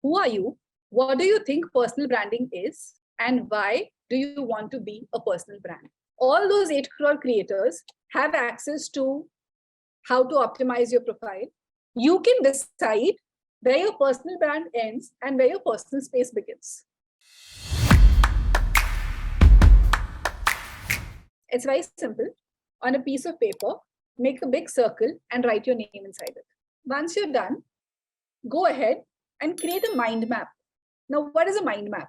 Who are you? What do you think personal branding is? And why do you want to be a personal brand? All those 8 crore creators have access to how to optimize your profile. You can decide where your personal brand ends and where your personal space begins. It's very simple. On a piece of paper, make a big circle and write your name inside it. Once you're done, go ahead and create a mind map. Now, what is a mind map?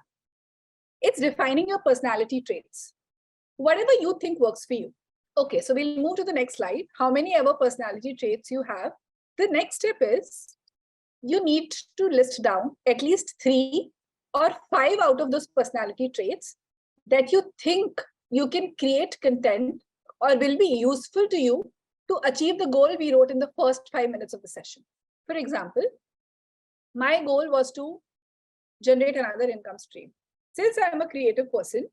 It's defining your personality traits. Whatever you think works for you. Okay, so we'll move to the next slide. How many ever personality traits you have? The next step is you need to list down at least 3 or 5 out of those personality traits that you think you can create content or will be useful to you to achieve the goal we wrote in the first 5 minutes of the session. For example, my goal was to generate another income stream. Since I'm a creative person,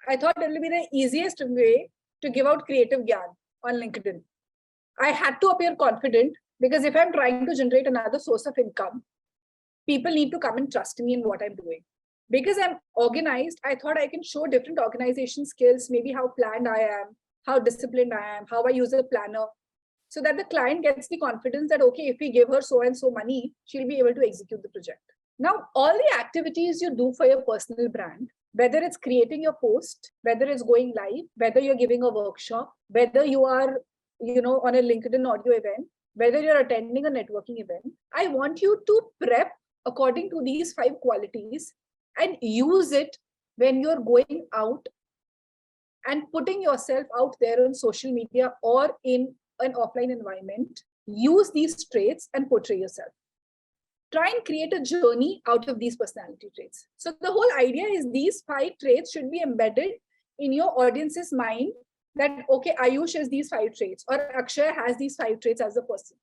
I thought it will be the easiest way to give out creative gyan on LinkedIn. I had to appear confident because if I'm trying to generate another source of income, people need to come and trust me in what I'm doing. Because I'm organized, I thought I can show different organization skills, maybe how planned I am, how disciplined I am, how I use a planner, so that the client gets the confidence that, okay, if we give her so and so money, she'll be able to execute the project. Now, all the activities you do for your personal brand, whether it's creating your post, whether it's going live, whether you're giving a workshop, whether you are, on a LinkedIn audio event, whether you're attending a networking event, I want you to prep according to these 5 qualities and use it when you're going out and putting yourself out there on social media or in an offline environment. Use these traits and portray yourself. Try and create a journey out of these personality traits. So the whole idea is these 5 traits should be embedded in your audience's mind that, okay, Ayush has these 5 traits or Akshay has these 5 traits as a person.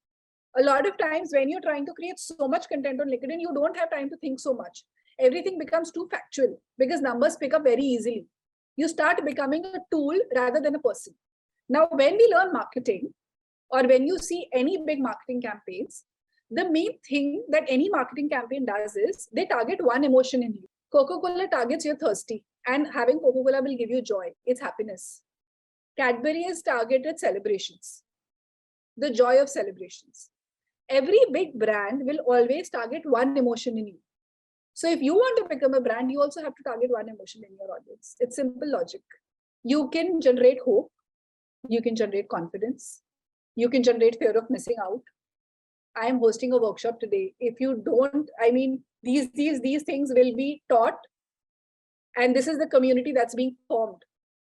A lot of times when you're trying to create so much content on LinkedIn, you don't have time to think so much. Everything becomes too factual because numbers pick up very easily. You start becoming a tool rather than a person. Now, when we learn marketing or when you see any big marketing campaigns, the main thing that any marketing campaign does is they target one emotion in you. Coca-Cola targets you're thirsty, and having Coca-Cola will give you joy. It's happiness. Cadbury is targeted celebrations, the joy of celebrations. Every big brand will always target one emotion in you. So if you want to become a brand, you also have to target one emotion in your audience. It's simple logic. You can generate hope. You can generate confidence. You can generate fear of missing out. I am hosting a workshop today. If you don't, these things will be taught. And this is the community that's being formed.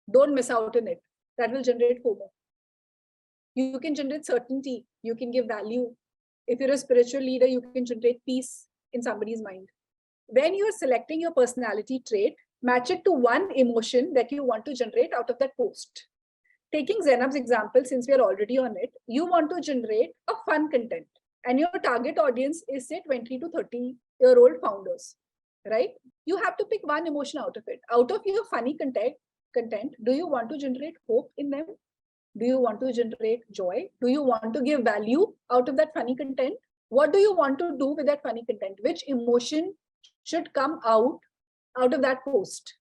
Don't miss out on it. That will generate FOMO. You can generate certainty. You can give value. If you're a spiritual leader, you can generate peace in somebody's mind. When you're selecting your personality trait, match it to one emotion that you want to generate out of that post. Taking Zainab's example, since we are already on it, you want to generate a fun content. And your target audience is, say, 20 to 30-year-old founders, right? You have to pick one emotion out of it. Out of your funny content, do you want to generate hope in them? Do you want to generate joy? Do you want to give value out of that funny content? What do you want to do with that funny content? Which emotion should come out of that post?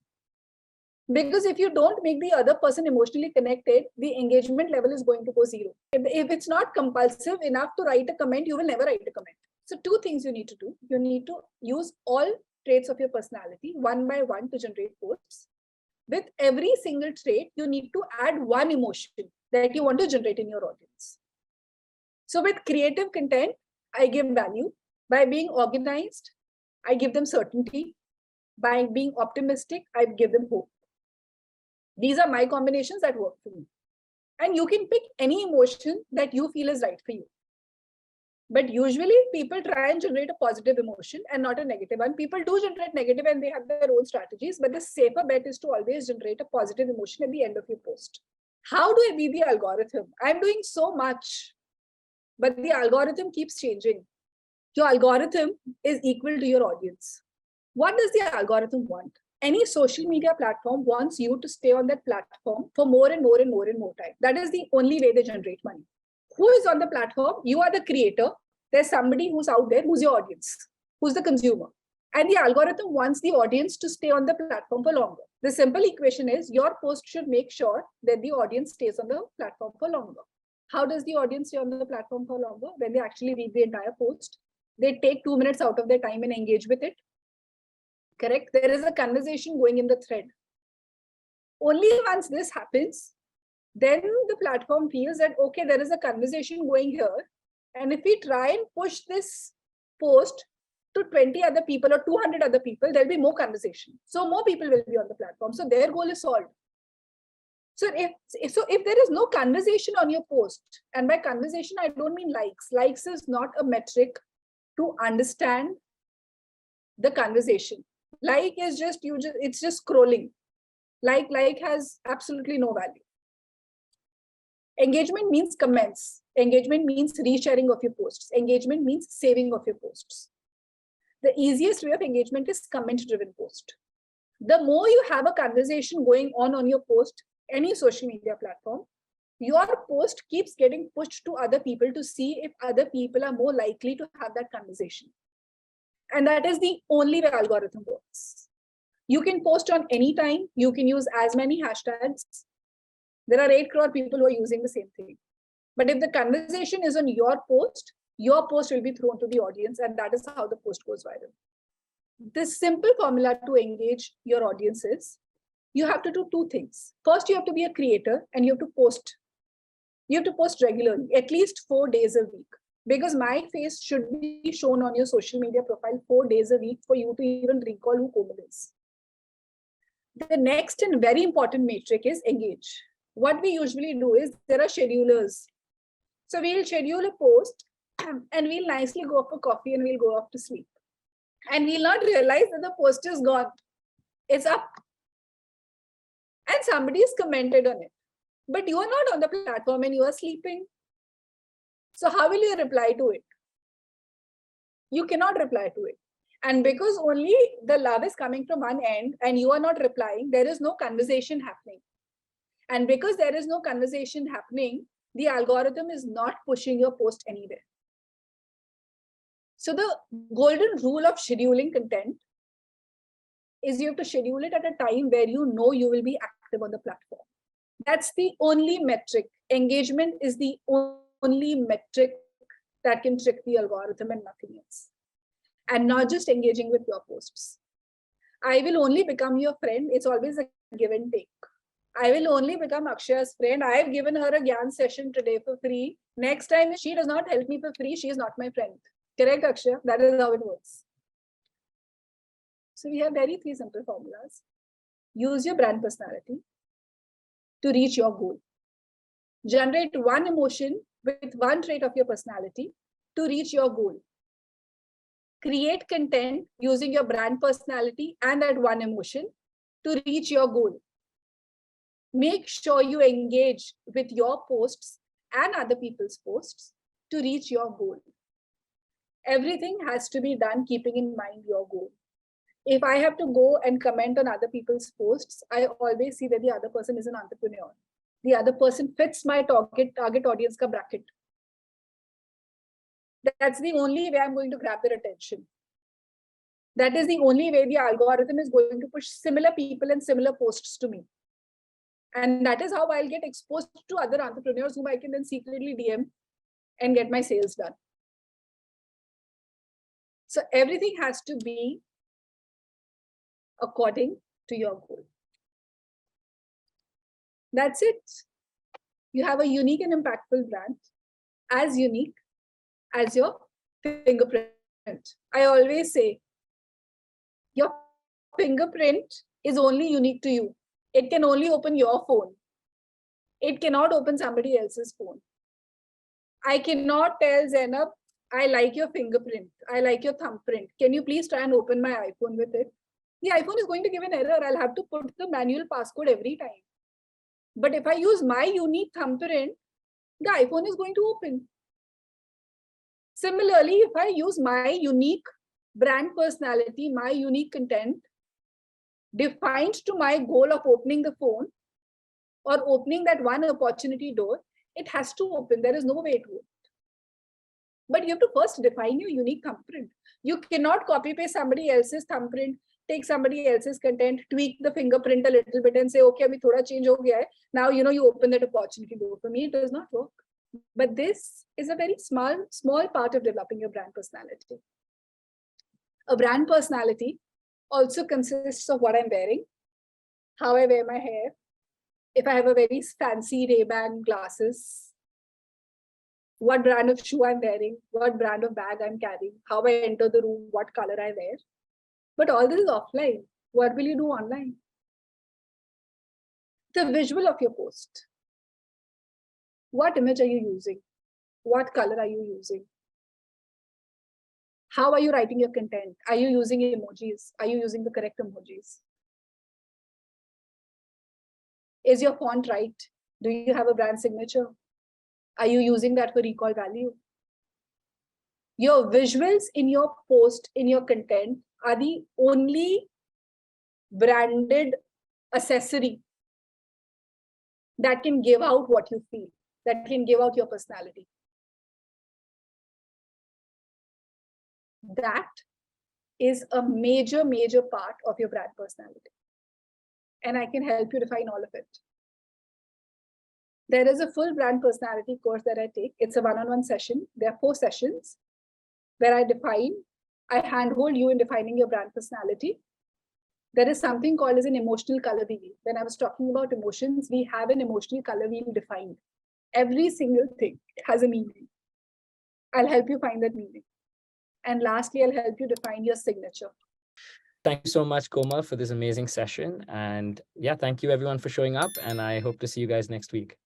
Because if you don't make the other person emotionally connected, the engagement level is going to go 0. If it's not compulsive enough to write a comment, you will never write a comment. So 2 things you need to do. You need to use all traits of your personality one by one to generate posts. With every single trait, you need to add one emotion that you want to generate in your audience. So with creative content, I give value. By being organized, I give them certainty. By being optimistic, I give them hope. These are my combinations that work for me. And you can pick any emotion that you feel is right for you. But usually people try and generate a positive emotion and not a negative one. People do generate negative and they have their own strategies, but the safer bet is to always generate a positive emotion at the end of your post. How do I be the algorithm? I'm doing so much, but the algorithm keeps changing. Your algorithm is equal to your audience. What does the algorithm want? Any social media platform wants you to stay on that platform for more and more and more and more time. That is the only way they generate money. Who is on the platform? You are the creator. There's somebody who's out there, who's your audience, who's the consumer. And the algorithm wants the audience to stay on the platform for longer. The simple equation is your post should make sure that the audience stays on the platform for longer. How does the audience stay on the platform for longer? When they actually read the entire post, they take 2 minutes out of their time and engage with it. Correct? There is a conversation going in the thread. Only once this happens, then the platform feels that, okay, there is a conversation going here. And if we try and push this post to 20 other people or 200 other people, there'll be more conversation. So more people will be on the platform. So their goal is solved. So if there is no conversation on your post, and by conversation, I don't mean likes. Likes is not a metric to understand the conversation. Like is it's just scrolling. Like has absolutely no value. Engagement means comments. Engagement means resharing of your posts. Engagement means saving of your posts. The easiest way of engagement is comment-driven post. The more you have a conversation going on your post, any social media platform, your post keeps getting pushed to other people to see if other people are more likely to have that conversation. And that is the only way algorithm works. You can post on any time. You can use as many hashtags. There are 8 crore people who are using the same thing. But if the conversation is on your post will be thrown to the audience, and that is how the post goes viral. This simple formula to engage your audience is, you have to do 2 things. First, you have to be a creator and you have to post. You have to post regularly, at least 4 days a week, because my face should be shown on your social media profile 4 days a week for you to even recall who Komal is. The next and very important metric is engage. What we usually do is, there are schedulers. So we'll schedule a post and we'll nicely go for coffee and we'll go off to sleep. And we'll not realize that the post is gone. It's up. And somebody has commented on it. But you are not on the platform and you are sleeping. So how will you reply to it? You cannot reply to it. And because only the love is coming from one end and you are not replying, there is no conversation happening. And because there is no conversation happening, the algorithm is not pushing your post anywhere. So the golden rule of scheduling content is, you have to schedule it at a time where you know you will be active on the platform. That's the only metric. Engagement is the only metric that can trick the algorithm and nothing else. And not just engaging with your posts. I will only become your friend. It's always a give and take. I will only become Akshaya's friend. I have given her a Gyan session today for free. Next time, if she does not help me for free, she is not my friend. Correct, Akshaya? That is how it works. So we have 3 simple formulas. Use your brand personality to reach your goal. Generate one emotion with one trait of your personality to reach your goal. Create content using your brand personality and that one emotion to reach your goal. Make sure you engage with your posts and other people's posts to reach your goal. Everything has to be done keeping in mind your goal. If I have to go and comment on other people's posts, I always see that the other person is an entrepreneur. The other person fits my target audience ka bracket. That's the only way I'm going to grab their attention. That is the only way the algorithm is going to push similar people and similar posts to me. And that is how I'll get exposed to other entrepreneurs whom I can then secretly DM and get my sales done. So everything has to be according to your goal. That's it. You have a unique and impactful brand, as unique as your fingerprint. I always say, your fingerprint is only unique to you. It can only open your phone. It cannot open somebody else's phone. I cannot tell Zainab, I like your fingerprint. I like your thumbprint. Can you please try and open my iPhone with it? The iPhone is going to give an error. I'll have to put the manual passcode every time. But if I use my unique thumbprint, the iPhone is going to open. Similarly, if I use my unique brand personality, my unique content, defined to my goal of opening the phone or opening that one opportunity door, it has to open. There is no way to it. But you have to first define your unique thumbprint. You cannot copy paste somebody else's thumbprint, take somebody else's content, tweak the fingerprint a little bit and say, okay, abhi thoda change ho gaya hai. Now, you open that opportunity door. For me, it does not work. But this is a very small part of developing your brand personality. A brand personality also consists of what I'm wearing, how I wear my hair, if I have a very fancy Ray-Ban glasses, what brand of shoe I'm wearing, what brand of bag I'm carrying, how I enter the room, what color I wear. But all this is offline. What will you do online? The visual of your post. What image are you using? What color are you using? How are you writing your content? Are you using emojis? Are you using the correct emojis? Is your font right? Do you have a brand signature? Are you using that for recall value? Your visuals in your post, in your content, are the only branded accessory that can give out what you feel, that can give out your personality. That is a major part of your brand personality. And I can help you define all of it. There is a full brand personality course that I take. It's a one-on-one session. There are 4 sessions where I handhold you in defining your brand personality. There is something called as an emotional color wheel. When I was talking about emotions, we have an emotional color wheel defined. Every single thing has a meaning. I'll help you find that meaning. And lastly, I'll help you define your signature. Thank you so much, Komal, for this amazing session. And yeah, thank you everyone for showing up. And I hope to see you guys next week.